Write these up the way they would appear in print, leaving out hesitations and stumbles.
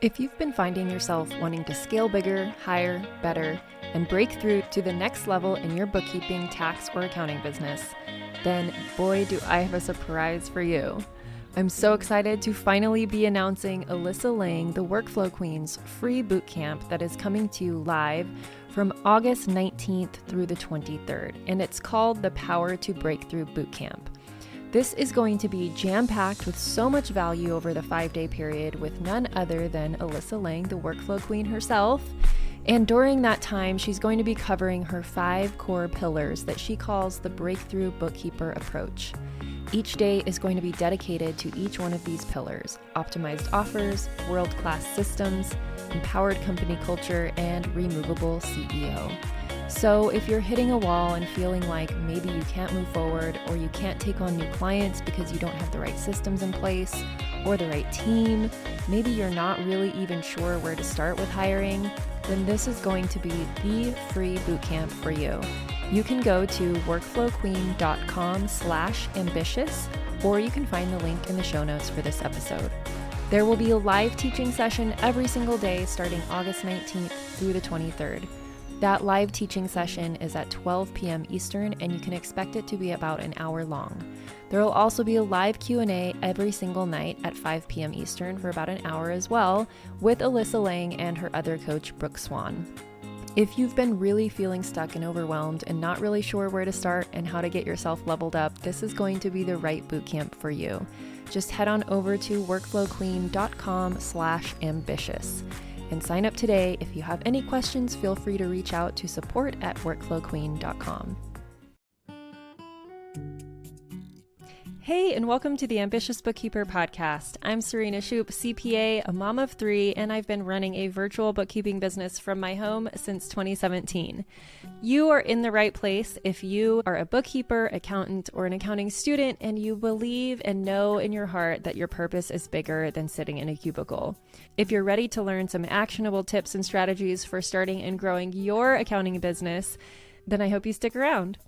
If you've been finding yourself wanting to scale bigger, higher, better, and break through to the next level in your bookkeeping, tax, or accounting business, then boy, do I have a surprise for you. I'm so excited to finally be announcing Alyssa Lang, the Workflow Queen's free bootcamp that is coming to you live from August 19th through the 23rd, and it's called the Power to Breakthrough Bootcamp. This is going to be jam-packed with so much value over the 5-day period with none other than Alyssa Lang, the Workflow Queen herself. And during that time, she's going to be covering her 5 core pillars that she calls the Breakthrough Bookkeeper approach. Each day is going to be dedicated to each one of these pillars: optimized offers, world-class systems, empowered company culture, and removable CEO. So if you're hitting a wall and feeling like maybe you can't move forward or you can't take on new clients because you don't have the right systems in place or the right team, maybe you're not really even sure where to start with hiring, then this is going to be the free bootcamp for you. You can go to workflowqueen.com/ambitious, or you can find the link in the show notes for this episode. There will be a live teaching session every single day starting August 19th through the 23rd. That live teaching session is at 12 p.m. Eastern, and you can expect it to be about an hour long. There will also be a live Q&A every single night at 5 p.m. Eastern for about an hour as well, with Alyssa Lang and her other coach, Brooke Swan. If you've been really feeling stuck and overwhelmed and not really sure where to start and how to get yourself leveled up, this is going to be the right bootcamp for you. Just head on over to workflowqueen.com/ambitious. And sign up today. If you have any questions, feel free to reach out to support@workflowqueen.com. Hey, and welcome to the Ambitious Bookkeeper Podcast. I'm Serena Shoup, CPA, a mom of 3, and I've been running a virtual bookkeeping business from my home since 2017. You are in the right place if you are a bookkeeper, accountant, or an accounting student, and you believe and know in your heart that your purpose is bigger than sitting in a cubicle. If you're ready to learn some actionable tips and strategies for starting and growing your accounting business, then I hope you stick around.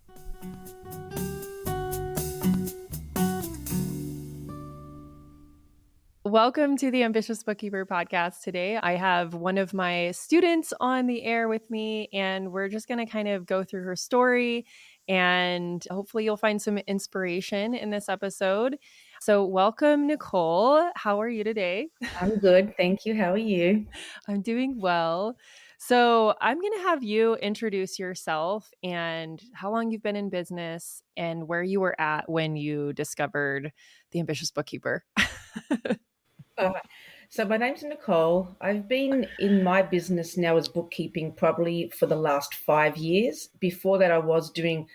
Welcome to the Ambitious Bookkeeper Podcast. Today, I have one of my students on the air with me, and we're just going to kind of go through her story, and hopefully you'll find some inspiration in this episode. So welcome, Nicole. How are you today? I'm good. Thank you. How are you? I'm doing well. So I'm going to have you introduce yourself and how long you've been in business and where you were at when you discovered the Ambitious Bookkeeper. All right. So my name's Nicole. I've been in my business now as bookkeeping probably for the last 5 years. Before that, I was doing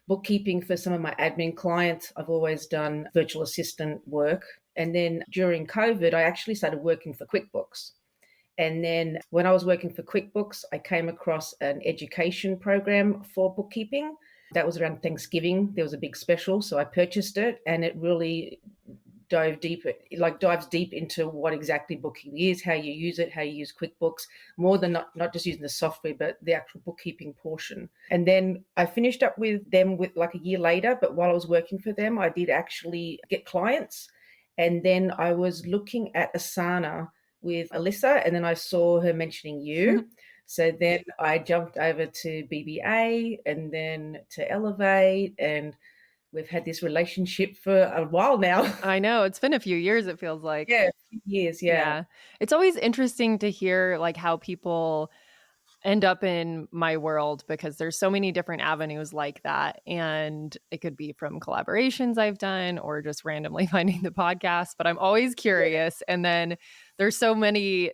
bookkeeping for some of my admin clients. I've always done virtual assistant work. And then during COVID, I actually started working for QuickBooks. And then when I was working for QuickBooks, I came across an education program for bookkeeping. That was around Thanksgiving. There was a big special, so I purchased it, and it really dives deep into what exactly bookkeeping is, how you use it, how you use QuickBooks, more than not just using the software, but the actual bookkeeping portion. And then I finished up with them with like a year later, but while I was working for them, I did actually get clients. And then I was looking at Asana with Alyssa, and then I saw her mentioning you. So then I jumped over to BBA and then to Elevate, and we've had this relationship for a while now. I know. It's been a few years, it feels like. Yeah, a few years, yeah. It's always interesting to hear like how people end up in my world because there's so many different avenues like that. And it could be from collaborations I've done or just randomly finding the podcast, but I'm always curious. And then there's so many,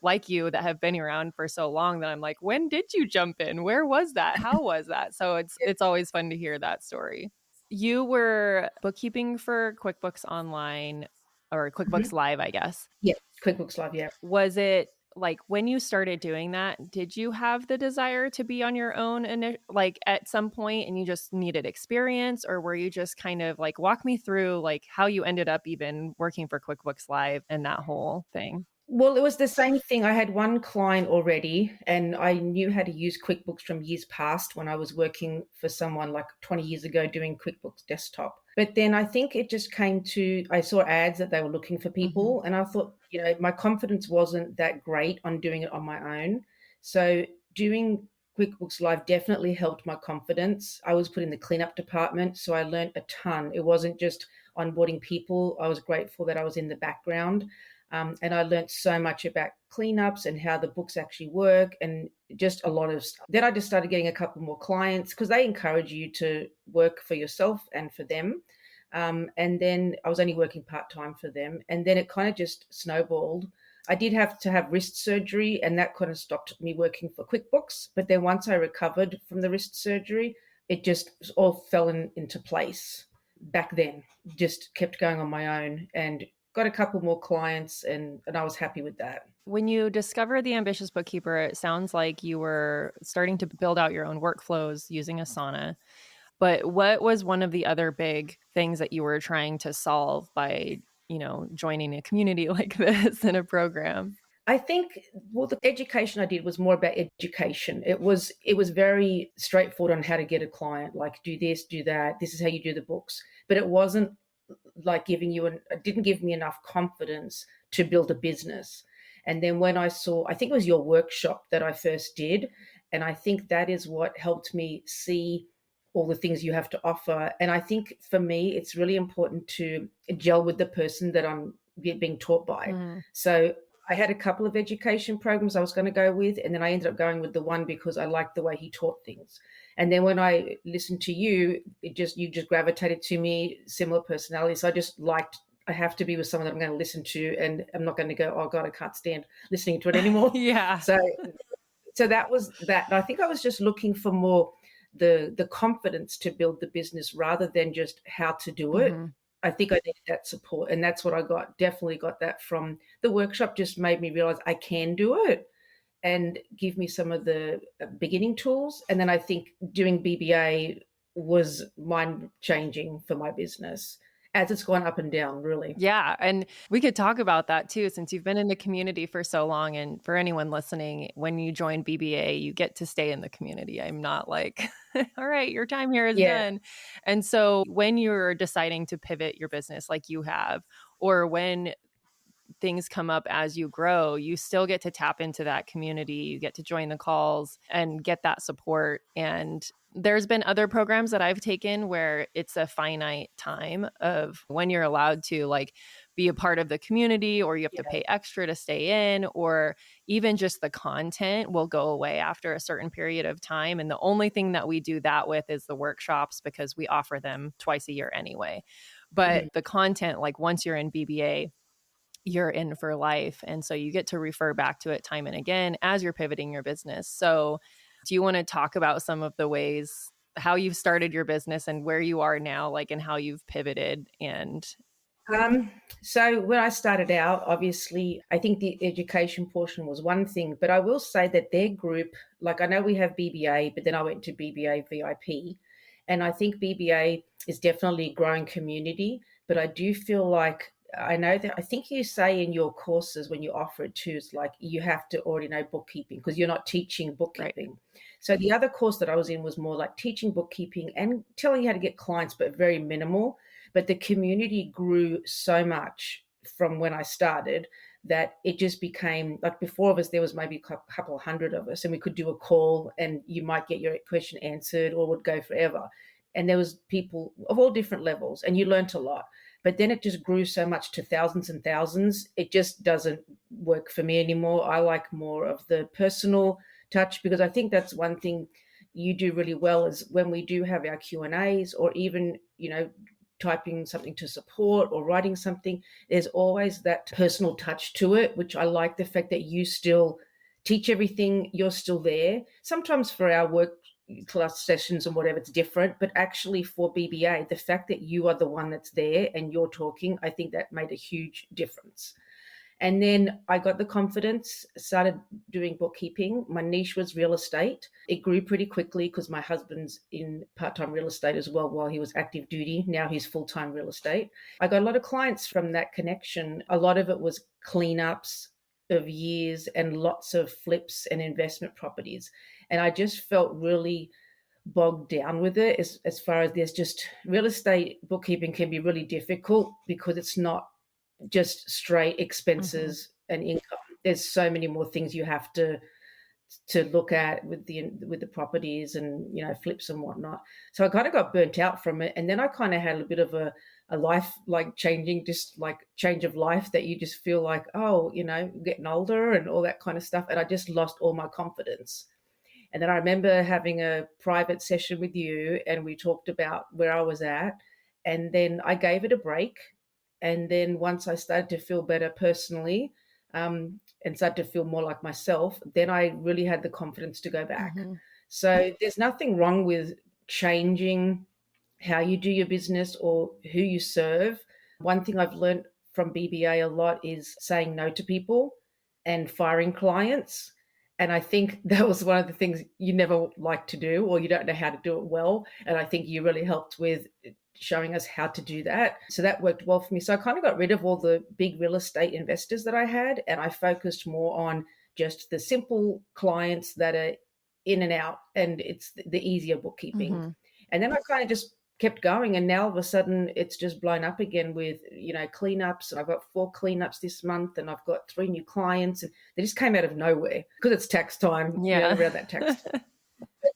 like you that have been around for so long that I'm like, when did you jump in? Where was that? How was that? So it's always fun to hear that story. You were bookkeeping for QuickBooks Online or QuickBooks Live, I guess. Yeah, QuickBooks Live, yeah. Was it like when you started doing that, did you have the desire to be on your own like at some point and you just needed experience, or were you just kind of like, walk me through like how you ended up even working for QuickBooks Live and that whole thing? Well, it was the same thing. I had one client already, and I knew how to use QuickBooks from years past when I was working for someone like 20 years ago doing QuickBooks Desktop. But then I think it just came to, I saw ads that they were looking for people, and I thought, my confidence wasn't that great on doing it on my own. So doing QuickBooks Live definitely helped my confidence. I was put in the cleanup department, so I learned a ton. It wasn't just onboarding people. I was grateful that I was in the background. And I learned so much about cleanups and how the books actually work, and just a lot of stuff. Then I just started getting a couple more clients because they encourage you to work for yourself and for them. And then I was only working part-time for them. And then it kind of just snowballed. I did have to have wrist surgery, and that kind of stopped me working for QuickBooks. But then once I recovered from the wrist surgery, it just all fell into place. Back then, just kept going on my own and got a couple more clients, and I was happy with that. When you discovered the Ambitious Bookkeeper, it sounds like you were starting to build out your own workflows using Asana. But what was one of the other big things that you were trying to solve by, joining a community like this in a program? I think, the education I did was more about education. It was very straightforward on how to get a client, like do this, do that. This is how you do the books. But it wasn't like it didn't give me enough confidence to build a business. And then when I think it was your workshop that I first did, and I think that is what helped me see all the things you have to offer. And I think for me, it's really important to gel with the person that I'm being taught by. So I had a couple of education programs I was going to go with, and then I ended up going with the one because I liked the way he taught things. And then when I listened to you, you just gravitated to me, similar personality. So I have to be with someone that I'm going to listen to, and I'm not going to go, oh God, I can't stand listening to it anymore. Yeah. So that was that. And I think I was just looking for more the confidence to build the business rather than just how to do it. I think I needed that support, and that's what I got. Definitely got that from the workshop. Just made me realize I can do it and give me some of the beginning tools. And then I think doing BBA was mind changing for my business as it's gone up and down, really. Yeah. And we could talk about that too, since you've been in the community for so long. And for anyone listening, when you join BBA, you get to stay in the community. I'm not like, all right, your time here is done. And so when you're deciding to pivot your business like you have, or when things come up as you grow, you still get to tap into that community. You get to join the calls and get that support. And there's been other programs that I've taken where it's a finite time of when you're allowed to be a part of the community, or you have to pay extra to stay in, or even just the content will go away after a certain period of time. And the only thing that we do that with is the workshops, because we offer them twice a year anyway. But the content, once you're in BBA, you're in for life. And so you get to refer back to it time and again as you're pivoting your business. So do you want to talk about some of the ways, how you've started your business and where you are now, and how you've pivoted? And so when I started out, obviously, I think the education portion was one thing, but I will say that their group, I know we have BBA, but then I went to BBA VIP. And I think BBA is definitely a growing community, but I do feel like I know that I think you say in your courses when you offer it too, it's you have to already know bookkeeping because you're not teaching bookkeeping. Right. So the other course that I was in was more like teaching bookkeeping and telling you how to get clients, but very minimal. But the community grew so much from when I started that it just became before of us, there was maybe a couple of hundred of us, and we could do a call and you might get your question answered or would go forever. And there was people of all different levels, and you learnt a lot. But then it just grew so much to thousands and thousands. It just doesn't work for me anymore. I like more of the personal touch, because I think that's one thing you do really well is when we do have our Q&As, or even, typing something to support or writing something, there's always that personal touch to it, which I like the fact that you still teach everything. You're still there. Sometimes for our work class sessions and whatever, it's different, but actually for BBA, the fact that you are the one that's there and you're talking, I think that made a huge difference. And then I got the confidence, started doing bookkeeping. My niche was real estate. It grew pretty quickly because my husband's in part-time real estate as well while he was active duty. Now he's full-time real estate. I got a lot of clients from that connection. A lot of it was cleanups of years and lots of flips and investment properties. And I just felt really bogged down with it as far as there's just real estate bookkeeping can be really difficult because it's not just straight expenses and income. There's so many more things you have to look at with the properties and flips and whatnot. So I kind of got burnt out from it, and then I kind of had a bit of a life like changing, just like change of life that you just feel like, oh, getting older and all that kind of stuff, and I just lost all my confidence. And then I remember having a private session with you, and we talked about where I was at, and then I gave it a break. And then once I started to feel better personally, and started to feel more like myself, then I really had the confidence to go back. So there's nothing wrong with changing how you do your business or who you serve. One thing I've learned from BBA a lot is saying no to people and firing clients. And I think that was one of the things you never like to do, or you don't know how to do it well. And I think you really helped with showing us how to do that. So that worked well for me. So I kind of got rid of all the big real estate investors that I had, and I focused more on just the simple clients that are in and out, and it's the easier bookkeeping. And then I kind of just kept going, and now all of a sudden it's just blown up again with cleanups, and I've got 4 cleanups this month, and I've got 3 new clients, and they just came out of nowhere because it's tax time. Around that tax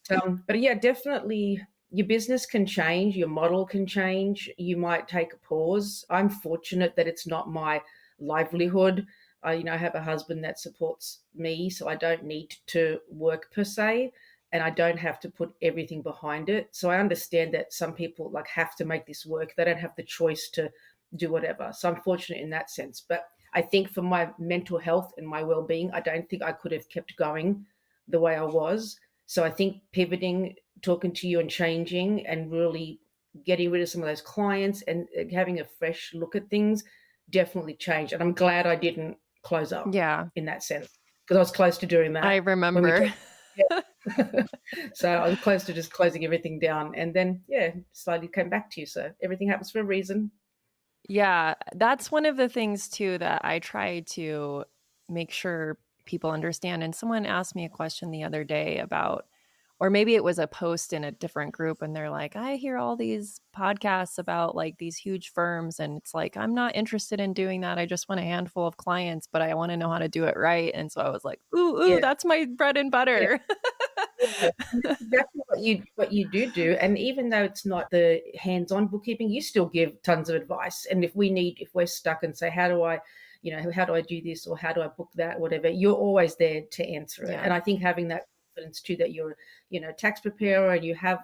time. But yeah, definitely your business can change, your model can change, you might take a pause. I'm fortunate that it's not my livelihood. I have a husband that supports me, so I don't need to work per se, and I don't have to put everything behind it. So I understand that some people have to make this work. They don't have the choice to do whatever. So I'm fortunate in that sense. But I think for my mental health and my well-being, I don't think I could have kept going the way I was. So I think pivoting, talking to you and changing and really getting rid of some of those clients and having a fresh look at things definitely changed. And I'm glad I didn't close up in that sense, because I was close to doing that. I remember. So I was close to just closing everything down, and then slowly came back to you. So everything happens for a reason. Yeah, that's one of the things too that I try to make sure people understand. And someone asked me a question the other day about, or maybe it was a post in a different group, and they're like, I hear all these podcasts about these huge firms, and it's like, I'm not interested in doing that. I just want a handful of clients, but I want to know how to do it right. And so I was like, ooh, that's my bread and butter. That's exactly what you do. And even though it's not the hands-on bookkeeping, you still give tons of advice. And if we're stuck and say, how do I do this, or how do I book that, whatever, you're always there to answer it. And I think having that confidence too, that you're a tax preparer and you have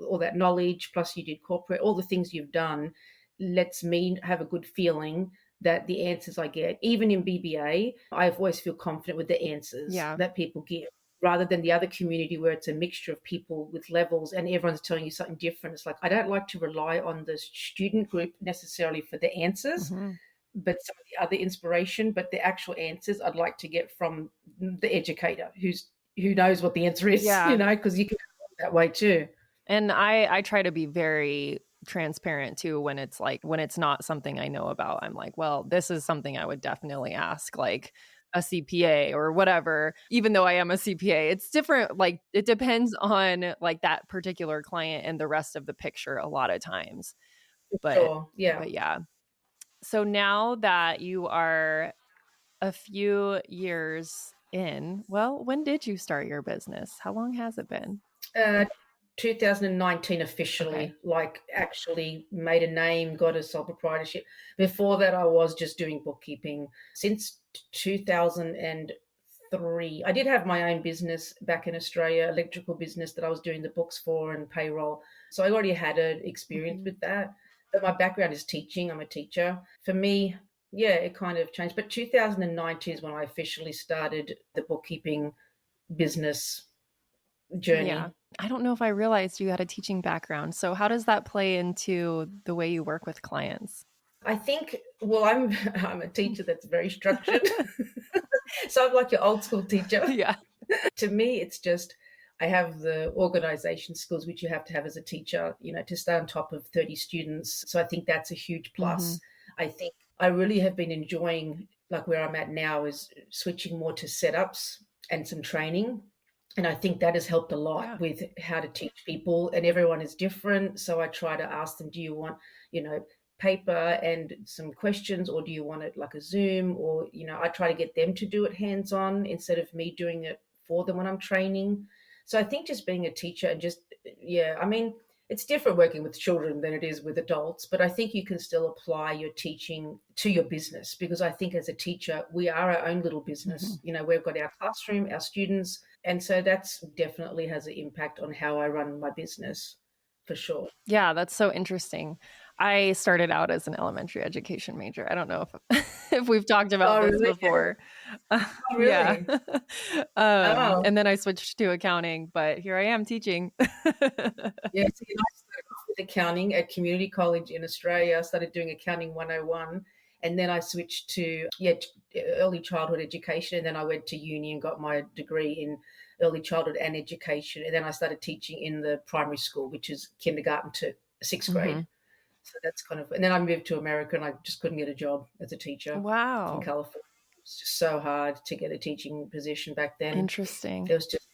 all that knowledge, plus you did corporate, all the things you've done, lets me have a good feeling that the answers I get, even in BBA, I always feel confident with the answers that people give, rather than the other community where it's a mixture of people with levels and everyone's telling you something different. It's like, I don't like to rely on the student group necessarily for the answers, but some of the other inspiration, but the actual answers I'd like to get from the educator who knows what the answer is, because you can go that way too. And I try to be very transparent too when it's not something I know about. I'm like, well, this is something I would definitely ask a CPA or whatever. Even though I am a CPA, it's different. It depends on that particular client and the rest of the picture a lot of times. But yeah. So now that you are a few years in, well, when did you start your business? How long has it been? 2019 officially, actually made a name, got a sole proprietorship. Before that, I was just doing bookkeeping since 2003. I did have my own business back in Australia, electrical business that I was doing the books for and payroll. So I already had an experience with that. But my background is teaching. I'm a teacher. For me, it kind of changed. But 2019 is when I officially started the bookkeeping business journey. Yeah. I don't know if I realized you had a teaching background. So how does that play into the way you work with clients? I think, I'm a teacher that's very structured. So I'm like your old school teacher. Yeah. To me, it's just, I have the organization skills, which you have to have as a teacher, to stay on top of 30 students. So I think that's a huge plus. I think I really have been enjoying, where I'm at now, is switching more to setups and some training. And I think that has helped a lot Yeah. with how to teach people, and everyone is different. So I try to ask them, do you want, paper and some questions, or do you want it like a Zoom? Or, I try to get them to do it hands on instead of me doing it for them when I'm training. So I think just being a teacher and just, yeah, I mean, it's different working with children than it is with adults, but I think you can still apply your teaching to your business, because I think as a teacher, we are our own little business. We've got our classroom, our students, and so that's definitely has an impact on how I run my business, for sure. Yeah, that's so interesting. I started out as an elementary education major. I don't know if if we've talked about Oh, this really? before. Oh, Yeah. really? Oh, And then I switched to accounting, but here I am teaching. yeah. So, I started off with accounting at community college in Australia. I started doing accounting 101, and then I switched to early childhood education, and then I went to uni and got my degree in early childhood and education, and then I started teaching in the primary school, which is kindergarten to sixth grade. Mhm. So that's kind of, and then I moved to America and I just couldn't get a job as a teacher in Wow. California. It was just so hard to get a teaching position back then. Interesting. There was just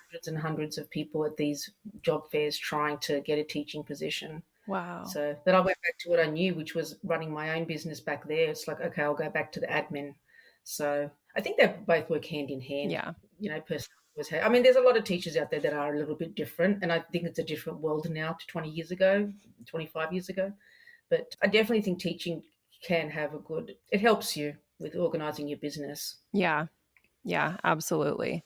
hundreds and hundreds of people at these job fairs trying to get a teaching position. Wow. So then I went back to what I knew, which was running my own business back there. It's like, okay, I'll go back to the admin. So I think they both work hand in hand. Yeah. Personally, I mean, there's a lot of teachers out there that are a little bit different, and I think it's a different world now to 20 years ago, 25 years ago. But I definitely think teaching can have it helps you with organizing your business. Yeah. Yeah, absolutely.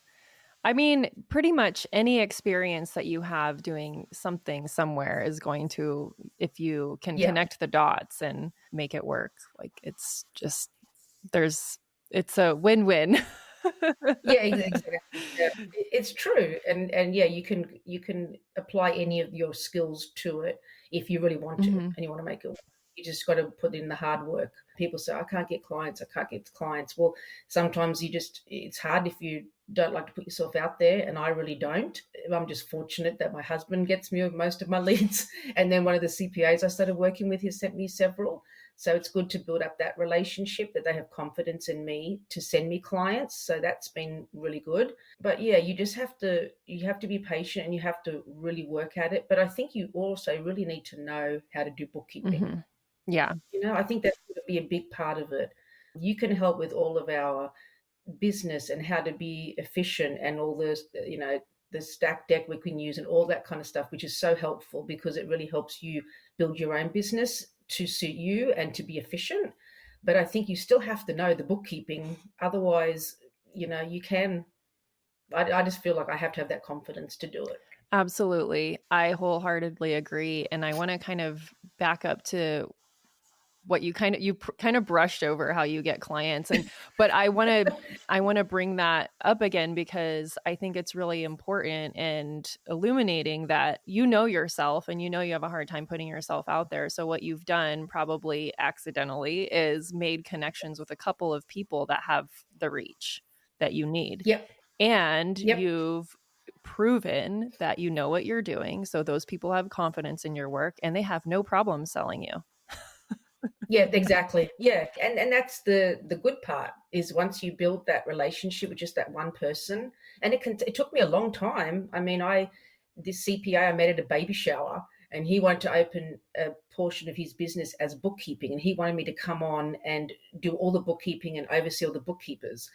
I mean, pretty much any experience that you have doing something somewhere is going to, if you can Yeah. connect the dots and make it work, like it's a win-win. Yeah, exactly. Yeah. It's true. And yeah, you can apply any of your skills to it if you really want to Mhm. and you want to make it work. You just got to put in the hard work. People say, I can't get clients, I can't get clients. Well, sometimes it's hard if you don't like to put yourself out there, and I really don't. I'm just fortunate that my husband gets me most of my leads. And then one of the CPAs I started working with, he sent me several. So it's good to build up that relationship, that they have confidence in me to send me clients. So that's been really good. But yeah, you have to be patient and you have to really work at it. But I think you also really need to know how to do bookkeeping. Mhm. Yeah. I think that's going to be a big part of it. You can help with all of our business and how to be efficient and all the stack deck we can use and all that kind of stuff, which is so helpful because it really helps you build your own business to suit you and to be efficient. But I think you still have to know the bookkeeping. Otherwise, you can. I just feel like I have to have that confidence to do it. Absolutely. I wholeheartedly agree. And I want to kind of back up to what kind of brushed over how you get clients, but I want to bring that up again because I think it's really important and illuminating that yourself and you have a hard time putting yourself out there. So what you've done, probably accidentally, is made connections with a couple of people that have the reach that you need. Yep. And Yep. you've proven that you know what you're doing. So those people have confidence in your work and they have no problem selling you. Yeah, exactly. Yeah. And that's the good part is once you build that relationship with just that one person, and it took me a long time. I mean, this CPA I met at a baby shower, and he wanted to open a portion of his business as bookkeeping, and he wanted me to come on and do all the bookkeeping and oversee all the bookkeepers.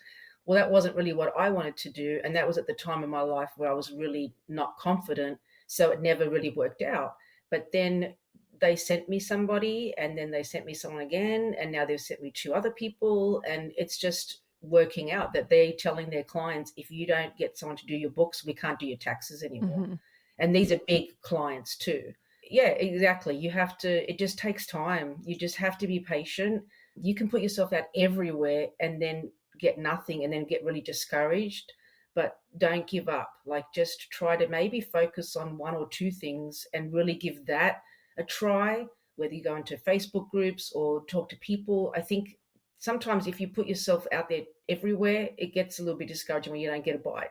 Well, that wasn't really what I wanted to do, and that was at the time in my life where I was really not confident, so it never really worked out. But then they sent me somebody, and then they sent me someone again, and now they've sent me two other people, and it's just working out that they're telling their clients, if you don't get someone to do your books, we can't do your taxes anymore. Mm-hmm. And these are big clients too. Yeah, exactly. It just takes time. You just have to be patient. You can put yourself out everywhere and then get nothing and then get really discouraged, but don't give up. Like, just try to maybe focus on one or two things and really give that a try, whether you go into Facebook groups or talk to people. I think sometimes if you put yourself out there everywhere, it gets a little bit discouraging when you don't get a bite.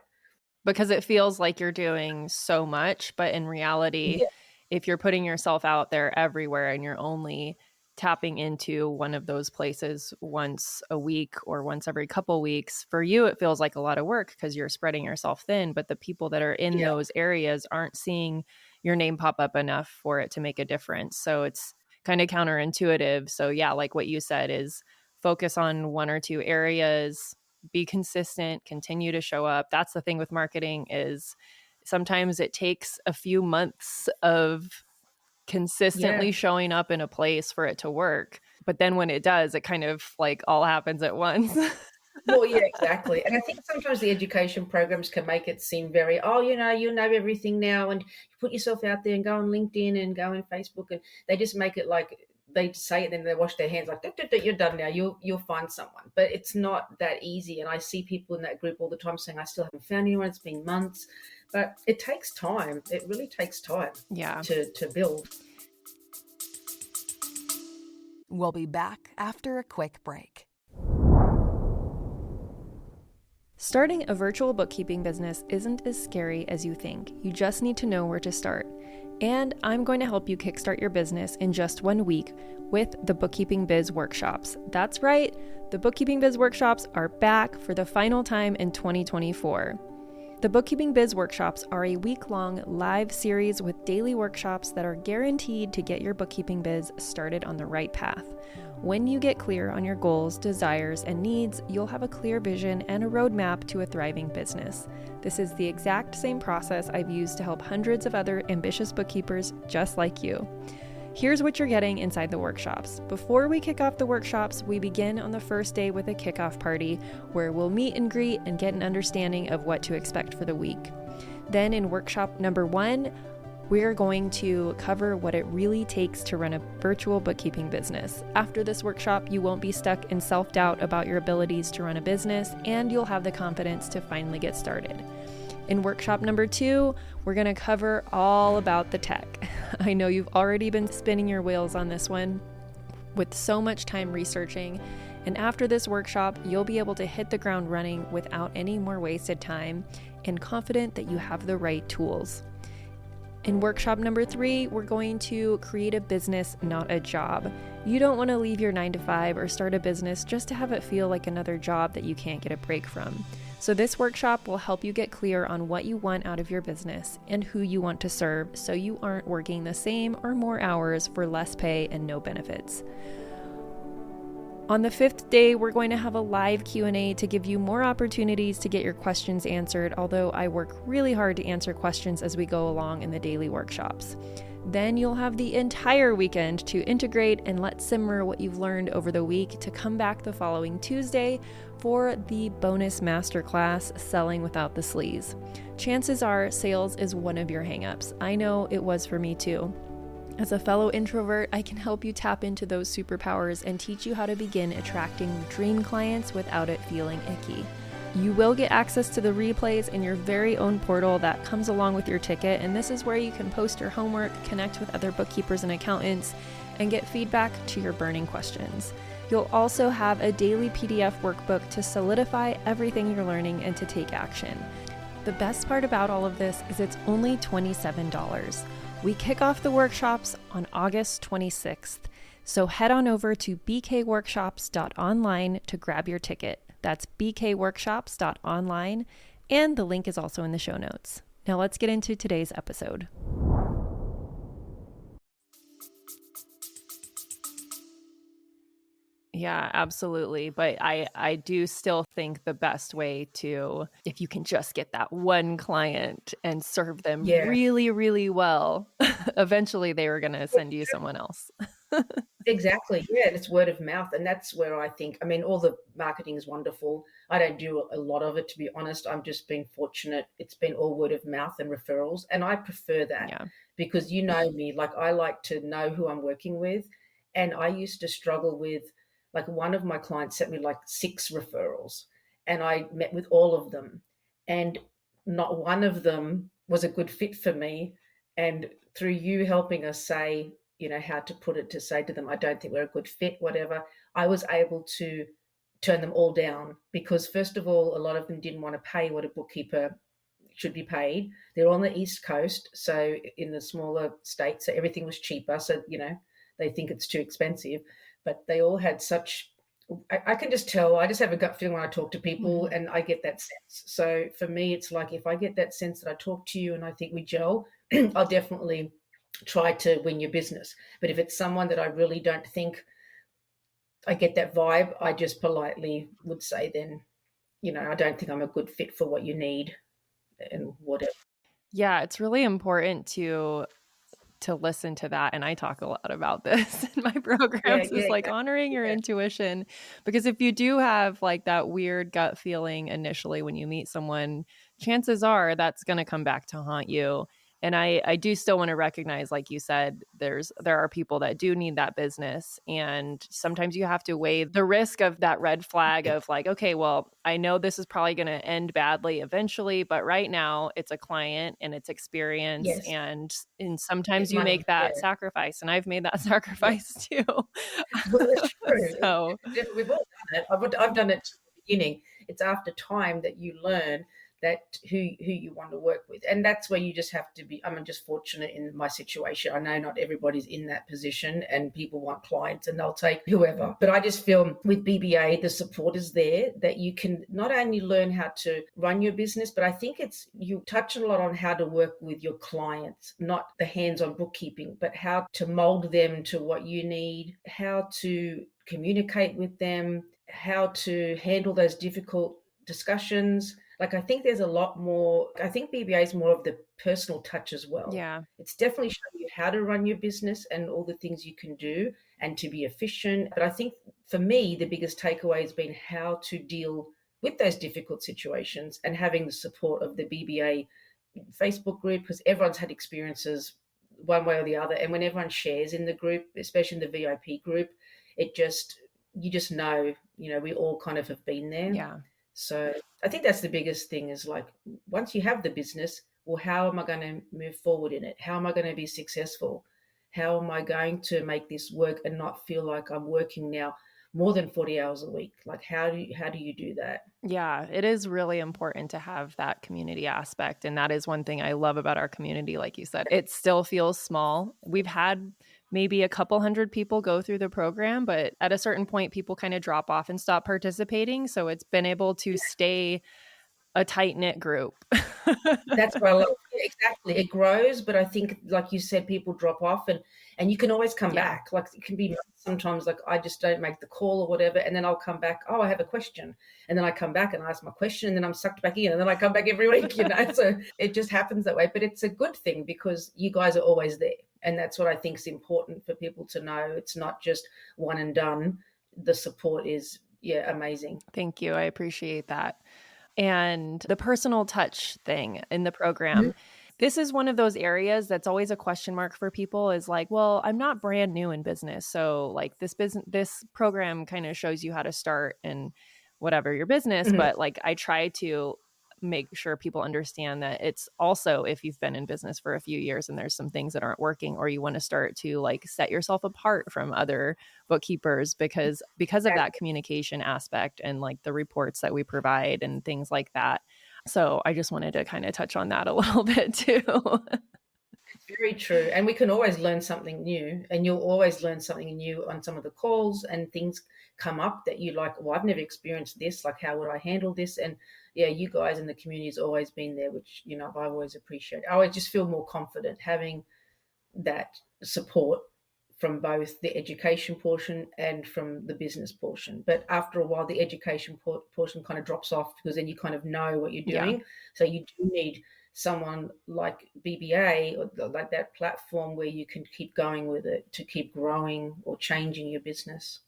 Because it feels like you're doing so much, but in reality, Yeah. if you're putting yourself out there everywhere and you're only tapping into one of those places once a week or once every couple weeks, for you, it feels like a lot of work because you're spreading yourself thin, but the people that are in Yeah. those areas aren't seeing your name pop up enough for it to make a difference. So it's kind of counterintuitive. So yeah, like what you said is focus on one or two areas, be consistent, continue to show up. That's the thing with marketing is sometimes it takes a few months of consistently Yeah. showing up in a place for it to work. But then when it does, it kind of like all happens at once. Well, yeah, exactly. And I think sometimes the education programs can make it seem very, oh, you know everything now, and you put yourself out there and go on LinkedIn and go on Facebook, and they just make it like they say it, then they wash their hands like, "Duh, duh, duh, you're done now. You'll find someone." But it's not that easy. And I see people in that group all the time saying, "I still haven't found anyone. It's been months," but it takes time. It really takes time Yeah. to build. We'll be back after a quick break. Starting a virtual bookkeeping business isn't as scary as you think. You just need to know where to start. And I'm going to help you kickstart your business in just 1 week with the Bookkeeping Biz Workshops. That's right, the Bookkeeping Biz Workshops are back for the final time in 2024. The Bookkeeping Biz Workshops are a week-long live series with daily workshops that are guaranteed to get your bookkeeping biz started on the right path. When you get clear on your goals, desires, and needs, you'll have a clear vision and a roadmap to a thriving business. This is the exact same process I've used to help hundreds of other ambitious bookkeepers just like you. Here's what you're getting inside the workshops. Before we kick off the workshops, we begin on the first day with a kickoff party where we'll meet and greet and get an understanding of what to expect for the week. Then in workshop number 1, we're going to cover what it really takes to run a virtual bookkeeping business. After this workshop, you won't be stuck in self-doubt about your abilities to run a business, and you'll have the confidence to finally get started. In workshop number 2, we're going to cover all about the tech. I know you've already been spinning your wheels on this one with so much time researching, and after this workshop, you'll be able to hit the ground running without any more wasted time and confident that you have the right tools. In workshop number 3, we're going to create a business, not a job. You don't want to leave your 9-to-5 or start a business just to have it feel like another job that you can't get a break from. So this workshop will help you get clear on what you want out of your business and who you want to serve so you aren't working the same or more hours for less pay and no benefits. On the 5th day, we're going to have a live Q&A to give you more opportunities to get your questions answered, although I work really hard to answer questions as we go along in the daily workshops. Then you'll have the entire weekend to integrate and let simmer what you've learned over the week to come back the following Tuesday for the bonus masterclass, Selling Without the Sleaze. Chances are sales is one of your hangups. I know it was for me too. As a fellow introvert, I can help you tap into those superpowers and teach you how to begin attracting dream clients without it feeling icky. You will get access to the replays in your very own portal that comes along with your ticket, and this is where you can post your homework, connect with other bookkeepers and accountants, and get feedback to your burning questions. You'll also have a daily PDF workbook to solidify everything you're learning and to take action. The best part about all of this is it's only $27. We kick off the workshops on August 26th, so head on over to bkworkshops.online to grab your ticket. That's bkworkshops.online, and the link is also in the show notes. Now let's get into today's episode. Yeah, absolutely. But I do still think the best way to, if you can just get that one client and serve them Yeah. really, really well, eventually they were going to send you someone else. Exactly. Yeah, it's word of mouth. And that's where I think, I mean, all the marketing is wonderful. I don't do a lot of it, to be honest. I'm just been fortunate. It's been all word of mouth and referrals. And I prefer that because you know me, like I like to know who I'm working with. And I used to struggle with, like one of my clients sent me like 6 referrals and I met with all of them. And not one of them was a good fit for me. And through you helping us say, you know, how to put it, to say to them, I don't think we're a good fit, whatever, I was able to turn them all down because, first of all, a lot of them didn't want to pay what a bookkeeper should be paid. They're on the East Coast, so in the smaller states, so everything was cheaper. So, you know, they think it's too expensive. But they all had such, I can just tell, I just have a gut feeling when I talk to people and I get that sense. So for me, it's like if I get that sense that I talk to you and I think we gel, I'll definitely try to win your business. But if it's someone that I really don't think I get that vibe, I just politely would say then, I don't think I'm a good fit for what you need and whatever. Yeah, it's really important to listen to that. And I talk a lot about this in my programs, is like honoring your intuition. Because if you do have like that weird gut feeling initially when you meet someone, chances are that's going to come back to haunt you. And I do still want to recognize, like you said, there are people that do need that business. And sometimes you have to weigh the risk of that red flag of like, okay, well, I know this is probably going to end badly eventually, but right now it's a client and it's experience. Yes. And sometimes It's you money, make that sacrifice. And I've made that sacrifice too. Well, it's true. So we've all done it. I've done it from the beginning. It's after time that you learn that who you want to work with. And that's where you just have to be, I'm just fortunate in my situation. I know not everybody's in that position and people want clients and they'll take whoever. But I just feel with BBA, the support is there that you can not only learn how to run your business, but I think you touch a lot on how to work with your clients, not the hands-on bookkeeping, but how to mold them to what you need, how to communicate with them, how to handle those difficult discussions. Like, I think there's a lot more. I think BBA is more of the personal touch as well. Yeah. It's definitely showing you how to run your business and all the things you can do and to be efficient. But I think for me, the biggest takeaway has been how to deal with those difficult situations and having the support of the BBA Facebook group, because everyone's had experiences one way or the other. And when everyone shares in the group, especially in the VIP group, you just know, we all kind of have been there. Yeah. So I think that's the biggest thing is like, once you have the business, well, how am I going to move forward in it? How am I going to be successful? How am I going to make this work and not feel like I'm working now more than 40 hours a week? Like, how do you do that? Yeah, it is really important to have that community aspect. And that is one thing I love about our community. Like you said, it still feels small. We've had maybe a couple hundred people go through the program, but at a certain point, people kind of drop off and stop participating. So it's been able to stay a tight-knit group. That's what I love. Exactly. It grows, but I think, like you said, people drop off and you can always come back. Like, it can be sometimes like I just don't make the call or whatever, and then I'll come back, oh, I have a question. And then I come back and ask my question, and then I'm sucked back in, and then I come back every week, So it just happens that way. But it's a good thing because you guys are always there. And that's what I think is important for people to know. It's not just one and done. The support is, amazing. Thank you. I appreciate that. And the personal touch thing in the program, this is one of those areas that's always a question mark for people is like, well, I'm not brand new in business. So like this program kind of shows you how to start and whatever your business. But like, I try to make sure people understand that it's also, if you've been in business for a few years and there's some things that aren't working, or you want to start to like set yourself apart from other bookkeepers because of that communication aspect and like the reports that we provide and things like that. So I just wanted to kind of touch on that a little bit too. Very true. And we can always learn something new, and you'll always learn something new on some of the calls, and things come up that you like, well, I've never experienced this. Like, how would I handle this? And you guys in the community has always been there, which, I've always appreciated. I always just feel more confident having that support from both the education portion and from the business portion. But after a while, the education portion kind of drops off because then you kind of know what you're doing. So you do need someone like BBA or like that platform where you can keep going with it to keep growing or changing your business.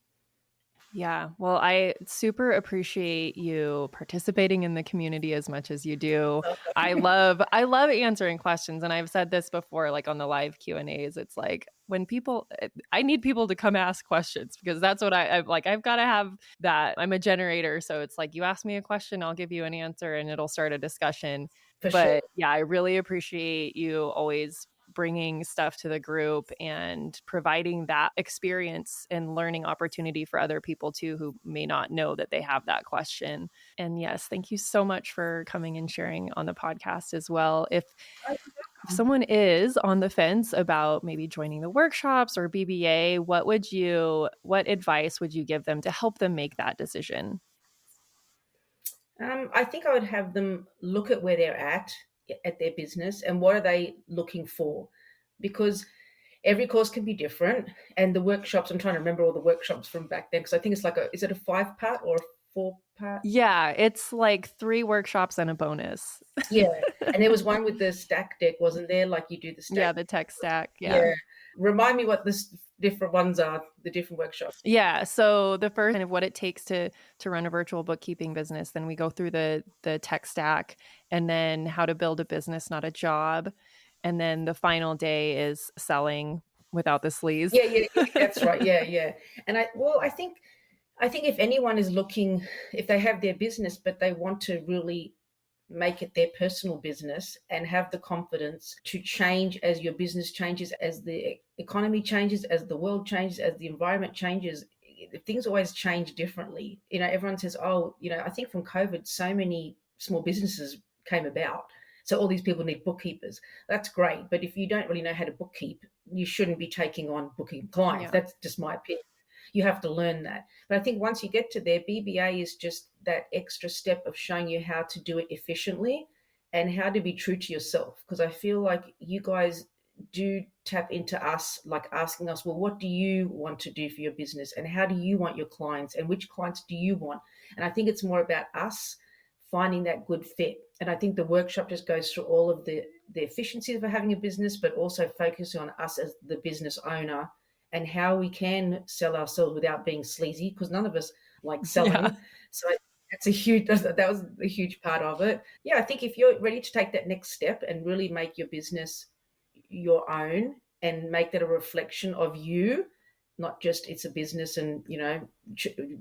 Yeah. Well, I super appreciate you participating in the community as much as you do. I love answering questions. And I've said this before, like on the live Q&As, it's like I need people to come ask questions because that's what I'm like, I've got to have that. I'm a generator. So it's like, you ask me a question, I'll give you an answer and it'll start a discussion. But yeah, I really appreciate you always bringing stuff to the group and providing that experience and learning opportunity for other people too, who may not know that they have that question. And yes, thank you so much for coming and sharing on the podcast as well. If If someone is on the fence about maybe joining the workshops or BBA, what advice would you give them to help them make that decision? I think I would have them look at where they're at their business and what are they looking for, because every course can be different. And the workshops, I'm trying to remember all the workshops from back then, because I think it's is it a 5-part or a 4-part? Yeah, it's like 3 workshops and a bonus. Yeah. And there was one with the stack deck, wasn't there? Like you do the stack. Yeah, the tech stack. Yeah. Remind me what the different ones are, the different workshops. Yeah. So the first kind of what it takes to run a virtual bookkeeping business. Then we go through the tech stack, and then how to build a business, not a job. And then the final day is selling without the sleaze. Yeah, that's right. Yeah. And I think if anyone is looking, if they have their business, but they want to really make it their personal business and have the confidence to change as your business changes, as the economy changes, as the world changes, as the environment changes, things always change differently. Everyone says, I think from COVID, so many small businesses came about. So all these people need bookkeepers. That's great. But if you don't really know how to bookkeep, you shouldn't be taking on booking clients. Yeah. That's just my opinion. You have to learn that. But I think once you get to there, BBA is just that extra step of showing you how to do it efficiently and how to be true to yourself. Because I feel like you guys do tap into us, like asking us, well, what do you want to do for your business? And how do you want your clients? And which clients do you want? And I think it's more about us finding that good fit. And I think the workshop just goes through all of the efficiencies of having a business, but also focusing on us as the business owner and how we can sell ourselves without being sleazy, because none of us like selling. Yeah. So that was a huge part of it. Yeah, I think if you're ready to take that next step and really make your business your own and make that a reflection of you, not just it's a business and,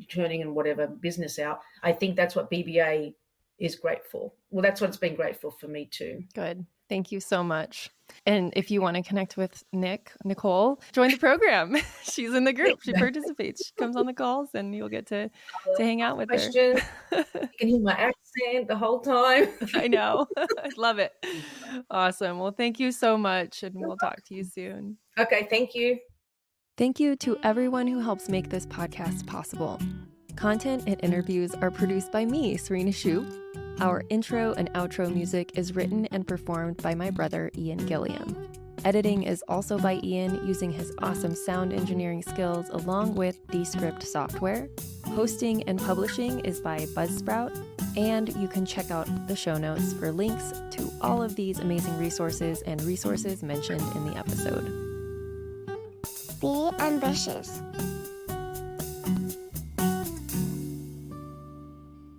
turning and whatever business out, I think that's what BBA is great for. Well, that's what it's been great for me too. Good. Thank you so much. And if you want to connect with Nicole, join the program. She's in the group. She participates. She comes on the calls and you'll get to hang out with her. You can hear my accent the whole time. I know. I love it. Awesome. Well, thank you so much. And we'll talk to you soon. Okay. Thank you. Thank you to everyone who helps make this podcast possible. Content and interviews are produced by me, Serena Shoup. Our intro and outro music is written and performed by my brother, Ian Gilliam. Editing is also by Ian using his awesome sound engineering skills along with Descript software. Hosting and publishing is by Buzzsprout. And you can check out the show notes for links to all of these amazing resources and resources mentioned in the episode. Be ambitious.